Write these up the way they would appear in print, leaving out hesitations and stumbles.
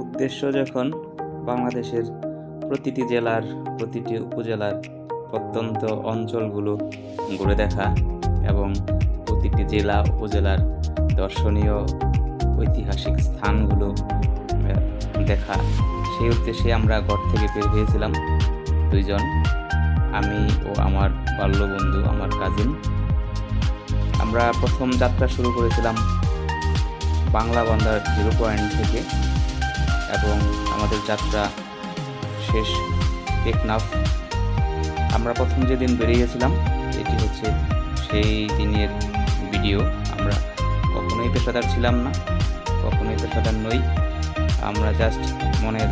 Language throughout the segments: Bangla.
উদ্দেশ্য যখন বাংলাদেশের প্রতিটি জেলার প্রতিটি উপজেলার প্রত্যন্ত অঞ্চলগুলো ঘুরে দেখা এবং প্রতিটি জেলা উপজেলার দর্শনীয় ঐতিহাসিক স্থানগুলো দেখা, সেই উদ্দেশ্যে আমরা ঘর থেকে বের হয়েছিলাম দুইজন, আমি ও আমার বাল্যবন্ধু, আমার কাজিন। আমরা প্রথম যাত্রা শুরু করেছিলাম বাংলাবান্ধার 0 পয়েন্ট থেকে এবং আমাদের যাত্রা শেষ টেকনাফ। আমরা প্রথম যেদিন বেরিয়েছিলাম এটি হচ্ছে সেই দিনের ভিডিও। আমরা কখনোই পেশাদার ছিলাম না, কখনোই পেশাদার নই। আমরা জাস্ট মনের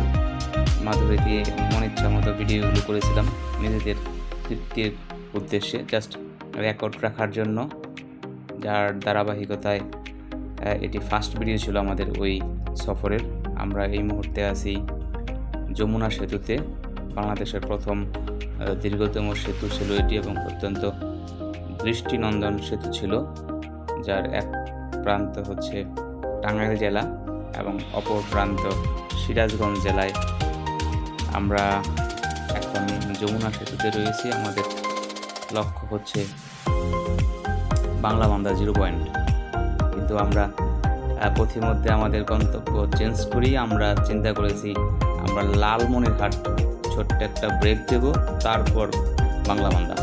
মাধুরী দিয়ে মন ইচ্ছা মতো ভিডিওগুলো করেছিলাম নিজেদের তৃপ্তির উদ্দেশ্যে, জাস্ট রেকর্ড রাখার জন্য, যার ধারাবাহিকতায় এটি ফার্স্ট ভিডিও ছিল আমাদের ওই সফরের। আমরা এই মুহূর্তে আছি যমুনা সেতুতে। বাংলাদেশের প্রথম দীর্ঘতম সেতু ছিল এটি এবং অত্যন্ত দৃষ্টিনন্দন সেতু ছিল, যার এক প্রান্ত হচ্ছে টাঙ্গাইল জেলা এবং অপর প্রান্ত সিরাজগঞ্জ জেলায়। আমরা এখন যমুনা সেতুতে রয়েছি, আমাদের লক্ষ্য হচ্ছে বাংলাবান্ধা 0 পয়েন্ট। কিন্তু আমরা পথিমধ্যে আমাদের গন্তব্য চেঞ্জ করি। আমরা চিন্তা করেছি আমরা লালমনিরহাট ছোট্ট একটা ব্রেক দেব, তারপর বাংলাবান্ধা।